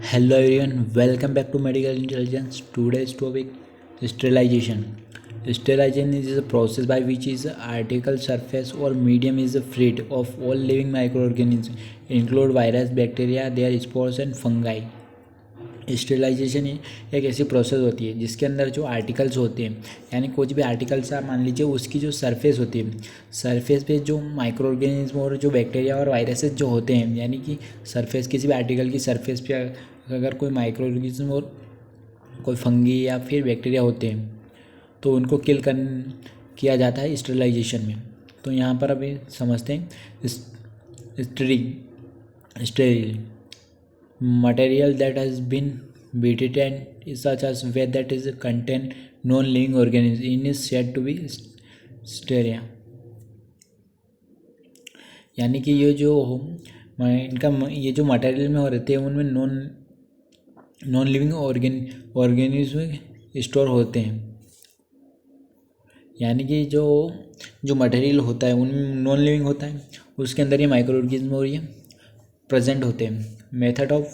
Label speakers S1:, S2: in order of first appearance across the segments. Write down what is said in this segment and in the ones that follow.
S1: Hello everyone, welcome back to Medical Intelligence. Today's topic sterilization. Sterilization is a process by which is article surface or medium is freed of all living microorganisms, include virus, bacteria, their spores and fungi. Sterilisation एक ऐसी process होती है जिसके अंदर जो articles होते हैं, यानी कुछ भी आर्टिकल्स आप मान लीजिए, उसकी जो सरफेस होती है, सरफेस पे जो माइक्रो ऑर्गेनिज्म और जो बैक्टीरिया और वायरसेस जो होते हैं, यानी कि सरफेस किसी भी आर्टिकल की सरफेस पे अगर कोई माइक्रो ऑर्गेनिज्म और कोई फंगी या फिर बैक्टीरिया होते हैं तो उनको किया जाता है स्टेरिलाइजेशन में। तो यहाँ पर अभी समझते हैं स्टेरिल material that has been treated such as where that is contain non-living organism is said to be sterile। यानी कि ये जो इनका ये जो मटेरियल में हो रहते हैं उनमें नॉन लिविंग ऑर्गेनिज्म स्टोर होते हैं। यानी कि जो जो मटेरियल होता है उनमें नॉन लिविंग होता है, उसके अंदर ये माइक्रो ऑर्गेनिज्म और ये प्रेजेंट होते हैं। मेथड ऑफ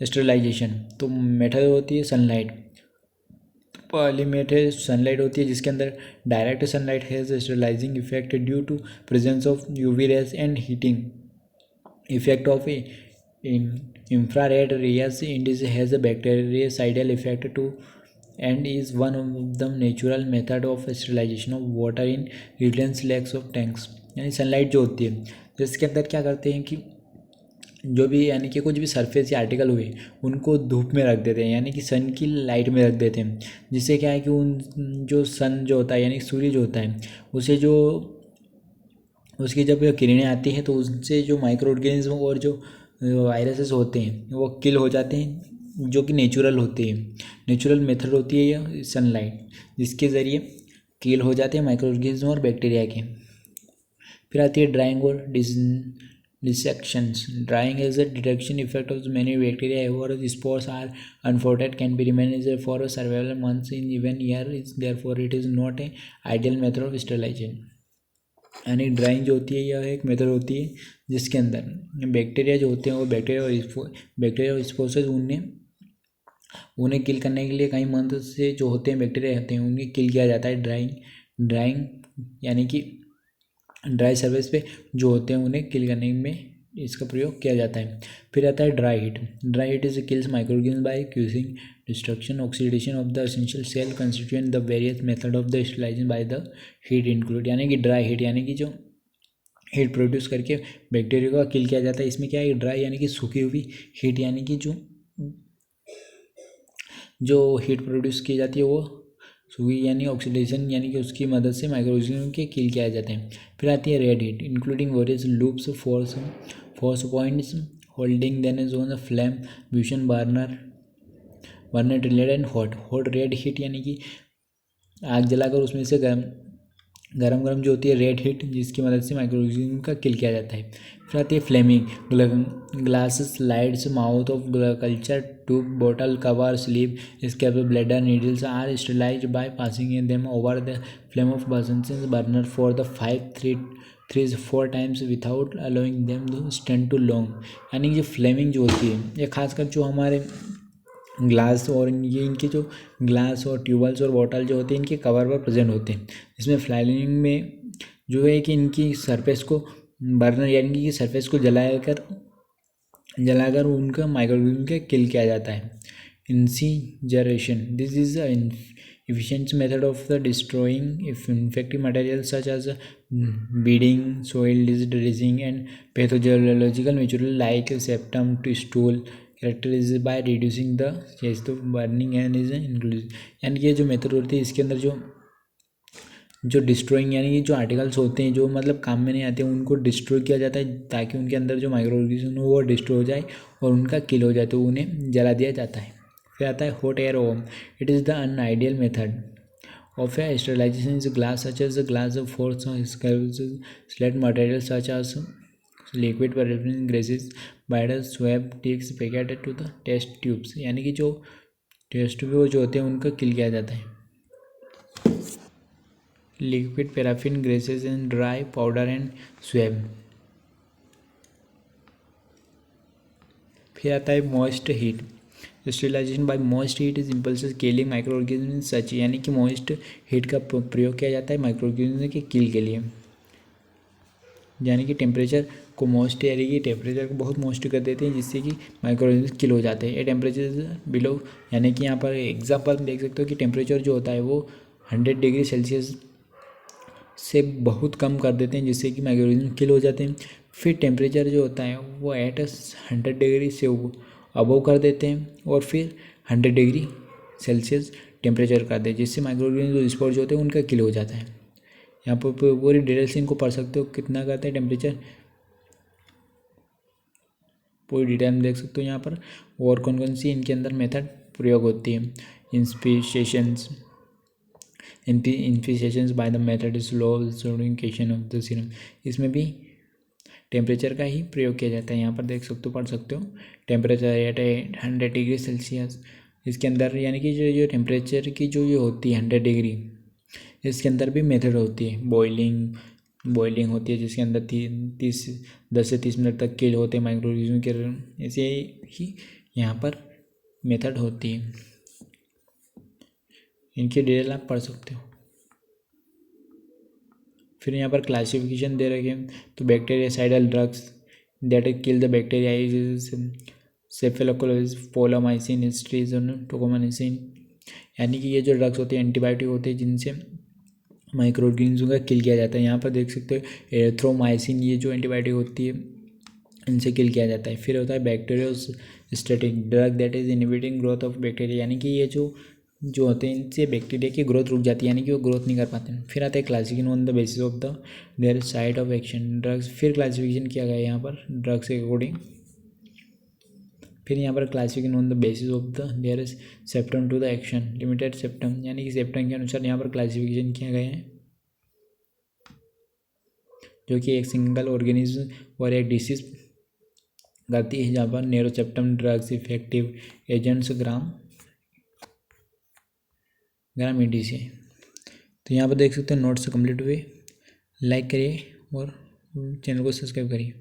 S1: स्टेरिलाइजेशन, तो मेथड होती है सनलाइट। पहली मेथड सनलाइट होती है जिसके अंदर direct sunlight has sterilizing effect due to presence of UV rays and heating effect of infrared rays indices has a bactericidal effect too and is one of the natural method of sterilization of water in retention lakes of tanks। यानी sunlight जो होती है जिसके अंदर क्या करते हैं कि जो भी यानी कि कुछ भी सरफेस या आर्टिकल हुए उनको धूप में रख देते हैं, यानी कि सन की लाइट में रख देते हैं। जिससे क्या है कि उन जो सन जो होता है यानी सूर्य जो होता है उसे जो उसकी जब किरणें आती हैं तो उससे जो माइक्रो ऑर्गेनिज्म और जो वायरसेस होते हैं वो किल हो जाते हैं, जो कि नेचुरल होते हैं। नेचुरल मेथड होती है यह सनलाइट, जिसके ज़रिए किल हो जाते हैं माइक्रो ऑर्गेनिज्म और बैक्टीरिया के। फिर आती है ड्राइंग और dissections। Drying is a detection effect of many bacteria or spores are unfolded can be remained for several months in even years, therefore it is not a ideal method of sterilization। यानी drawing जो होती है यह एक method होती है जिसके अंदर बैक्टीरिया जो होते हैं वो बैक्टीरिया और स्पोर्स उन्हें किल करने के लिए कई मंथ से जो होते हैं बैक्टीरिया होते हैं उन्हें किल किया जाता है। ड्राइंग यानी कि ड्राई सर्फेस पे जो होते हैं उन्हें किल करने में इसका प्रयोग किया जाता है। फिर आता है dry heat. Dry heat is kills microorganism by causing destruction oxidation of the essential cell constituent the various method of the sterilization by the heat include. यानी कि ड्राई हीट यानी कि जो हीट प्रोड्यूस करके बैक्टीरिया को किल किया जाता है। इसमें क्या है, ड्राई यानी कि सूखी हुई हीट, यानी कि जो हीट प्रोड्यूस की जाती है वो सूखी यानी ऑक्सीडेशन यानी कि उसकी मदद से माइक्रोऑर्गेनिज्म के किल किया जाते हैं। फिर आती है red heat including various loops force points holding then zone flame fusion burner drilled and hot red heat यानी कि आग जलाकर उसमें से गरम जो होती है रेड हीट, जिसकी मदद से माइक्रोऑर्गेनिज्म का किल किया जाता है। फिर आती है flaming. Glass slides mouth of culture tube bottle cover sleeve scape bladder needles are sterilized by passing them over the flame of burner for the 4 times without allowing them to stand too long. यानी कि Fleming जो होती है ये खासकर जो हमारे glass और ये इनके जो ग्लास और ट्यूबल्स और बॉटल जो होते हैं इनके कवर पर प्रेजेंट होते हैं। इसमें फ्लाइलिंग में जो है कि इनकी सरफेस को बर्नर यानी कि सरफेस को जलाकर उनका माइक्रोऑर्गेनिज्म के किल किया जाता है। Incineration this is a efficient method of the destroying infective materials such as beading, soil dredging and pathological material like septum to stool characterized by reducing the chance of burning and is inclusive। यानी कि ये जो method होती है इसके अंदर जो destroying यानी कि जो आर्टिकल्स होते हैं जो मतलब काम में नहीं आते हैं उनको डिस्ट्रॉय किया जाता है ताकि उनके अंदर जो माइक्रो ऑर्गेनिज्म हो वो डिस्ट्रॉय हो जाए और उनका किल हो जाए, तो उन्हें जला दिया जाता है। फिर आता है hot air oven. It is the unideal method of a sterilization is glass such as glass of force sled material such as liquid paraffin gases by the swab takes packet to the test tubes। यानी कि जो test tube जो होते हैं उनका किल किया जाता है। Liquid paraffin greases and dry powder and swab. फिर आता है moist heat. Sterilization by moist heat is impulsive killing micro organism such, यानी कि मोस्ट हीट का प्रयोग किया जाता है माइक्रो ऑर्गेनिज्म के किल के लिए, यानी कि टेम्परेचर को मोस्ट, यानी कि टेम्परेचर को बहुत मोस्ट कर देते हैं जिससे कि माइक्रो ऑर्गेनिज्म किल हो जाते हैं। ये टेम्परेचर बिलो, यानी कि यहाँ पर एग्जाम्पल देख सकते हो कि टेम्परेचर जो होता है वो 100 डिग्री सेल्सियस से बहुत कम कर देते हैं जिससे कि माइक्रो ऑर्गेनिज्म किल हो जाते हैं। फिर टेम्परेचर जो होता है वो एट 100 डिग्री से अबव कर देते हैं और फिर 100 डिग्री सेल्सियस टेम्परेचर कर देते हैं जिससे माइक्रो ऑर्गेनिज्म जो स्पॉट जो होते हैं उनका किल हो जाता है। यहाँ पर पूरी डिटेल से इनको पढ़ सकते हो कितना करते हैं टेम्परेचर, पूरी डिटेल में देख सकते हो यहाँ पर। और कौन कौन सी इनके अंदर मेथड प्रयोग होती है। Inspissation by the method slow solidification of the serum, इसमें भी टेम्परेचर का ही प्रयोग किया जाता है। यहाँ पर देख सकते हो, पढ़ सकते हो टेम्परेचर एट 100 डिग्री सेल्सियस, इसके अंदर यानी कि जो टेम्परेचर की जो ये होती है 100 डिग्री, इसके अंदर भी मेथड होती है। बॉइलिंग होती है जिसके अंदर 10 से 30 मिनट तक किल होते हैं माइक्रो ऑर्गेनिज्म के, ऐसे ही यहाँ पर मेथड होती है। इनकी डिटेल आप पढ़ सकते हो। फिर यहाँ पर क्लासिफिकेशन दे रखे हैं, तो bactericidal drugs that kill the bacteria is सेफेलोकोकस, पोलामाइसिन, हिस्ट्रीजन, टोकोमाइसिन, यानी कि ये जो ड्रग्स होते हैं एंटीबायोटिक होते हैं जिनसे माइक्रो ऑर्गेनिज्म का किल किया जाता है। यहाँ पर देख सकते हो एरिथ्रोमाइसिन, ये जो एंटीबायोटिक होती है इनसे किल किया जाता है। फिर होता है bacteriostatic drug that is inhibiting growth of bacteria, यानी कि ये जो होते हैं इनसे बैक्टीरिया की ग्रोथ रुक जाती है, यानी कि वो ग्रोथ नहीं कर पाते हैं। फिर आता है classification on the basis of the their site of action drugs, फिर क्लासिफिकेशन किया गया है यहाँ पर ड्रग्स के अकॉर्डिंग। फिर यहाँ पर classification on the basis of the their spectrum to the action limited spectrum, यानी कि सेप्टम के अनुसार यहाँ पर क्लासिफिकेशन किया गया है, जो कि एक सिंगल ऑर्गेनिज्म और एक डिसीज करती है। जहाँ पर नेरोसेप्टम ड्रग्स इफेक्टिव एजेंट्स ग्राम ईडी से। तो यहाँ पर देख सकते हैं नोट्स कंप्लीट हुए। लाइक करिए और चैनल को सब्सक्राइब करिए।